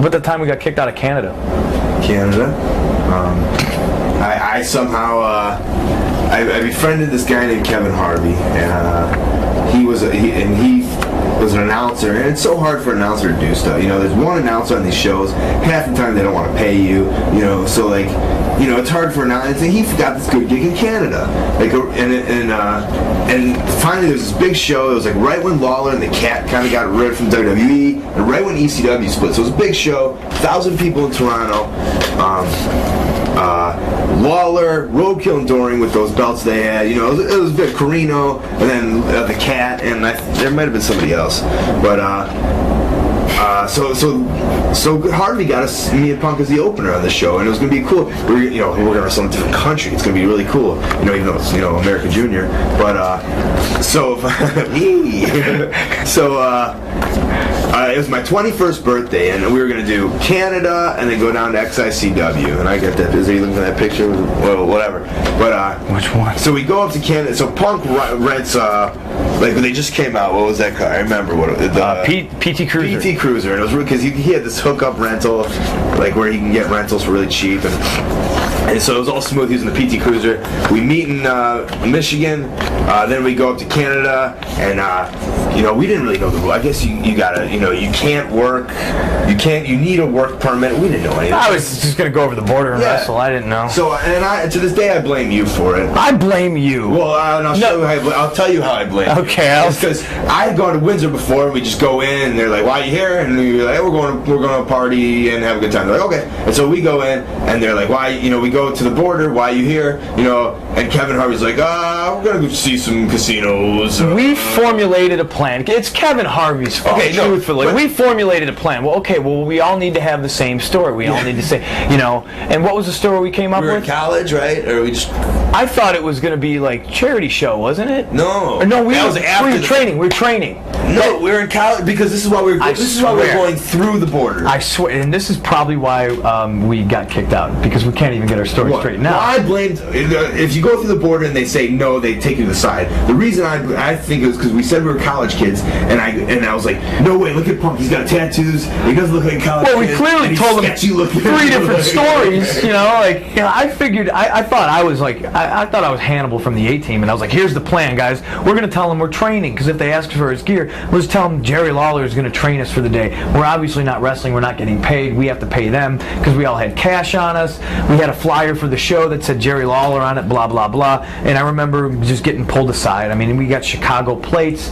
about the time we got kicked out of Canada? Canada. I somehow I befriended this guy named Kevin Harvey, and he was an announcer, and it's so hard for an announcer to do stuff. There's one announcer on these shows. Half the time they don't want to pay you. So like, it's hard for an announcer. He got this good gig in Canada, like, and finally there's this big show. It was like right when Lawler and the Cat kind of got rid from WWE, and right when ECW split. So it was a big show, 1,000 people in Toronto. Lawler, Roadkill, and Doring with those belts they had. It was good. Carino, and then the Cat, and there might have been somebody else. But so Harvey got me and Punk as the opener on the show, and it was gonna be cool. We're gonna wrestle in a different country. It's gonna be really cool. Even though it's America Junior. But it was my 21st birthday, and we were going to do Canada and then go down to XICW. And I got that. Is he looking at that picture? Well, whatever. But which one? So we go up to Canada. So Punk rents like when they just came out. What was that car? I remember what it was. PT Cruiser. PT Cruiser, and it was because he had this hookup rental, like where he can get rentals for really cheap, and so it was all smooth. He was in the PT Cruiser. We meet in Michigan. Then we go up to Canada, and we didn't really know the rule. I guess you gotta, you can't work. You need a work permit. We didn't know anything. I was just gonna go over the border and wrestle. I didn't know. So, and to this day, I blame you for it. I blame you. Well, I'll tell you how I blame you. Okay. Because I had gone to Windsor before, and we just go in, and they're like, "Why are you here?" And we're like, hey, "We're going to party and have a good time." They're like, "Okay." And so we go in, and they're like, "Why?" We go to the border. Why are you here? And Kevin Harvey's like, we're gonna go see some casinos. We formulated a plan. It's Kevin Harvey's fault. Okay, truthfully, we formulated a plan. Well, we all need to have the same story. We all need to say, And what was the story we came up with? We were in college, right? Or we just? I thought it was gonna be like charity show, wasn't it? No. No, we were training. We were training. No, we were in college because this is why we were going through the border. I swear, and this is probably why we got kicked out, because we can't even get our story straight now. Well, I blamed. If you go through the border and they say no, they take you to the side. The reason I think it was because we said we were college kids, and I was like, no way, look at Punk, he's got tattoos, he doesn't look like a college kid. Well, we clearly told him 3 different stories. I figured, I thought I was like, I thought I was Hannibal from the A-Team, and I was like, here's the plan, guys. We're gonna tell them we're training, because if they ask for his gear, let's tell them Jerry Lawler is gonna train us for the day. We're obviously not wrestling, we're not getting paid, we have to pay them, because we all had cash on us. We had a flyer for the show that said Jerry Lawler on it, blah blah blah. And I remember just getting pulled aside. I mean, we got Chicago plates.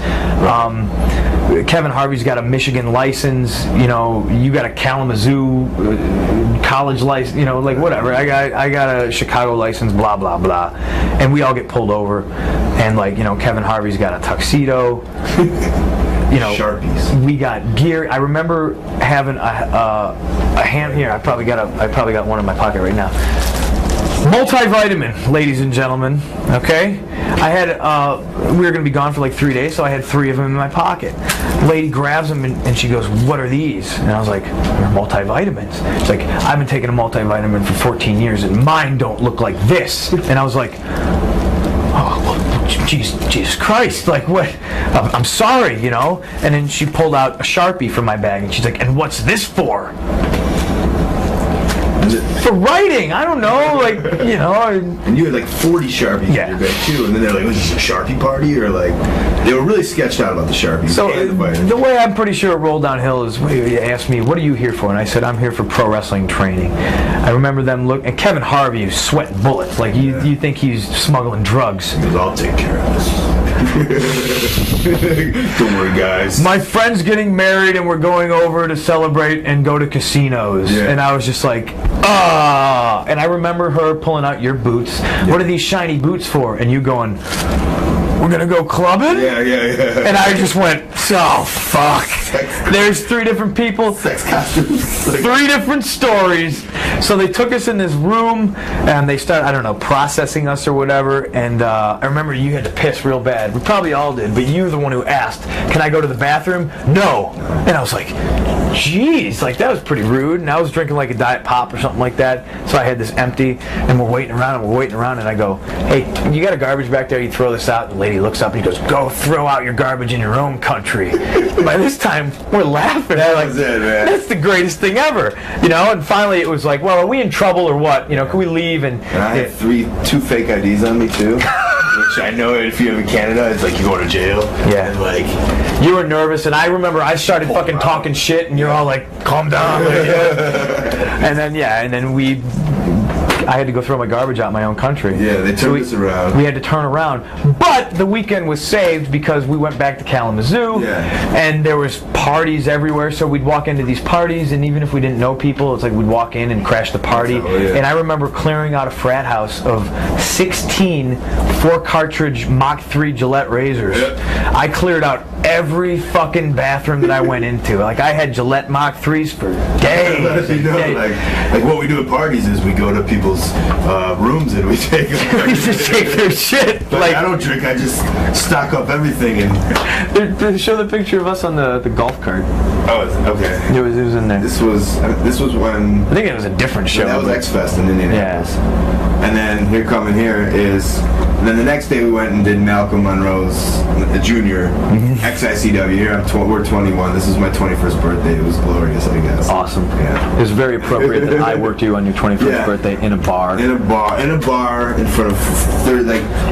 Kevin Harvey's got a Michigan license. You got a Kalamazoo college license. Whatever. I got a Chicago license. Blah blah blah. And we all get pulled over. And Kevin Harvey's got a tuxedo. Sharpies. We got gear. I remember having a hand here. I probably got one in my pocket right now. Multivitamin, ladies and gentlemen. Okay, I had we were gonna be gone for like 3 days, so I had 3 of them in my pocket. Lady grabs them and she goes, "What are these?" And I was like, "They're multivitamins." She's like, "I've been taking a multivitamin for 14 years, and mine don't look like this." And I was like, "Oh, well, Jesus Christ! Like what? I'm sorry, And then she pulled out a Sharpie from my bag, and she's like, "And what's this for?" For writing, I don't know, And you had like 40 Sharpies in your bag too, and then they're like, "Was this a Sharpie party?" Or like, they were really sketched out about the Sharpies. So the way I'm pretty sure it rolled downhill is they asked me, "What are you here for?" And I said, "I'm here for pro wrestling training." I remember them and Kevin Harvey is sweating bullets, like you think he's smuggling drugs. He goes, "I'll take care of this." Don't worry, guys. My friend's getting married, and we're going over to celebrate and go to casinos. Yeah. And I was just like, And I remember her pulling out your boots. Yeah. What are these shiny boots for? And you going, "We're gonna go clubbing?" Yeah. And I just went, "Oh fuck!" There's 3 different people, sex costumes, 3 different stories. So they took us in this room, and they started, I don't know, processing us or whatever. And I remember you had to piss real bad. We probably all did, but you were the one who asked, "Can I go to the bathroom?" "No." And I was like, "Jeez, like that was pretty rude." And I was drinking like a Diet Pop or something like that. So I had this empty, and we're waiting around, and I go, "Hey, you got a garbage back there? You throw this out." And the lady looks up and he goes, "Go throw out your garbage in your own country." By this time, time, we're laughing. That we're was it, man. That's the greatest thing ever. And finally it was like, well, are we in trouble or what? Can we leave? And I had two fake IDs on me, too. Which I know if you live in Canada, it's like you go to jail. Yeah. And like, you were nervous, and I remember I started fucking talking shit, and you're all like, calm down. And then I had to go throw my garbage out in my own country. Yeah, they turned us around. We had to turn around. But the weekend was saved because we went back to Kalamazoo, and there was parties everywhere, so we'd walk into these parties, and even if we didn't know people, it's like we'd walk in and crash the party. And I remember clearing out a frat house of 16 4-cartridge Mach 3 Gillette razors. Yep. I cleared out every fucking bathroom that I went into. Like, I had Gillette Mach 3s for days. Like what we do at parties is we go to people's rooms and we take them. We just take their shit. Like, I don't drink, I just stock up everything. And they show the picture of us on the golf cart. Oh, okay. It was in there. This was when... I think it was a different show. That was X-Fest in Indianapolis. Yeah. And then here is... And then the next day we went and did Malcolm Monroe's the junior XICW. Here we're 21. This is my 21st birthday. It was glorious, I guess. Awesome. Yeah. It was very appropriate that I worked you on your 21st birthday in a bar. In a bar in front of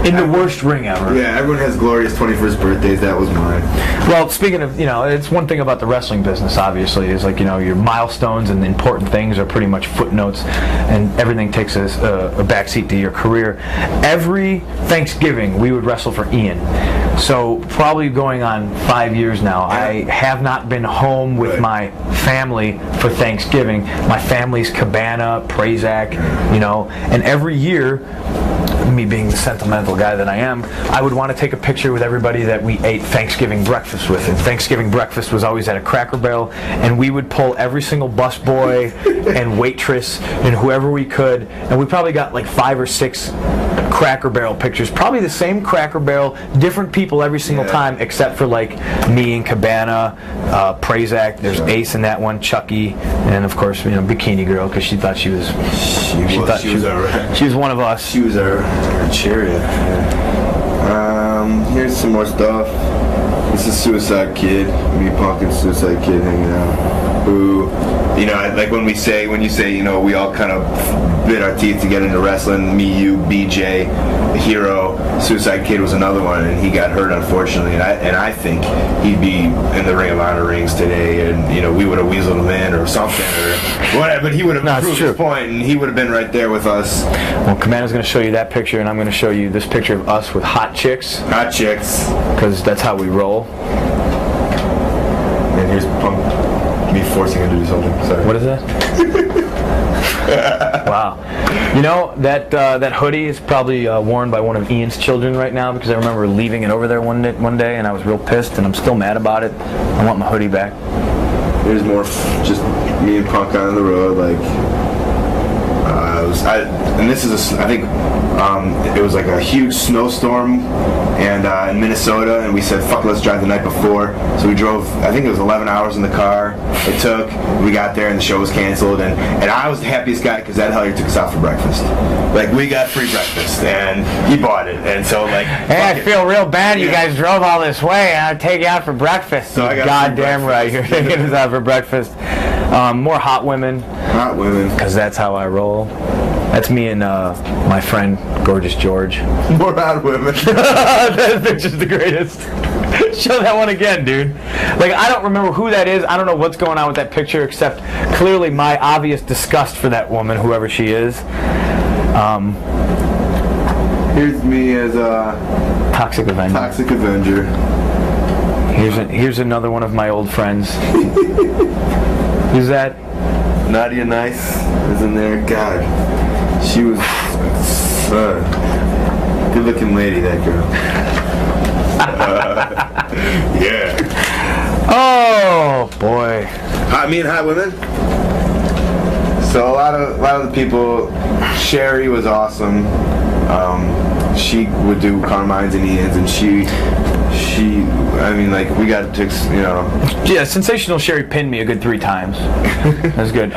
in the worst ring ever. Yeah, everyone has glorious 21st birthdays. That was mine. Well, speaking of, it's one thing about the wrestling business, obviously, is like, your milestones and important things are pretty much footnotes, and everything takes a backseat to your career. Every Thanksgiving, we would wrestle for Ian. So probably going on 5 years now, I have not been home with my family for Thanksgiving. My family's Cabana, Prazak, and every year, me being the sentimental guy that I am, I would want to take a picture with everybody that we ate Thanksgiving breakfast with. And Thanksgiving breakfast was always at a Cracker Barrel, and we would pull every single busboy and waitress and whoever we could, and we probably got like 5 or 6 Cracker Barrel pictures. Probably the same Cracker Barrel, different people every single time, except for like me and Cabana, Prazak, there's Ace in that one, Chucky, and of course, Bikini Girl, because she thought she was one of us. She was our chariot. Here's some more stuff. This is Suicide Kid. Me, Punk, and Suicide Kid hanging out. Who, like when you say, we all kind of bit our teeth to get into wrestling. Me, you, BJ, Hero, Suicide Kid was another one, and he got hurt, unfortunately. And I think he'd be in the Ring of Honor rings today, and we would have weaseled him in or something, or whatever. But he would have proved his point, and he would have been right there with us. Well, Cabana's going to show you that picture, and I'm going to show you this picture of us with hot chicks. Hot chicks, because that's how we roll. And here's Punk. Me forcing him to do something. Sorry. What is that? Wow. That hoodie is probably worn by one of Ian's children right now, because I remember leaving it over there one day, and I was real pissed, and I'm still mad about it. I want my hoodie back. Here's more just me and Punk on the road, like. And this is I think it was like a huge snowstorm and in Minnesota, and we said, fuck, let's drive the night before. So we drove, I think it was 11 hours in the car it took. We got there and the show was canceled, and I was the happiest guy because that Hellier took us out for breakfast. Like, we got free breakfast and he bought it, and so like, hey, I feel real bad you guys drove all this way, and I'll take you out for breakfast. So I got goddamn right, you're taking us out for breakfast. More hot women. Hot women. Because that's how I roll. That's me and my friend, Gorgeous George. More hot women. That picture's the greatest. Show that one again, dude. Like, I don't remember who that is. I don't know what's going on with that picture, except clearly my obvious disgust for that woman, whoever she is. Here's me as a Toxic Avenger. Toxic Avenger. Here's another one of my old friends. Who's that? Nadia Nice is in there. God, she was good-looking lady, that girl. Yeah. Oh boy. Me and hot women. So a lot of the people. Sherry was awesome. She would do Carmine's and Ian's, and she, I mean, like, we got to, Yeah, Sensational Sherry pinned me a good 3 times. That's good.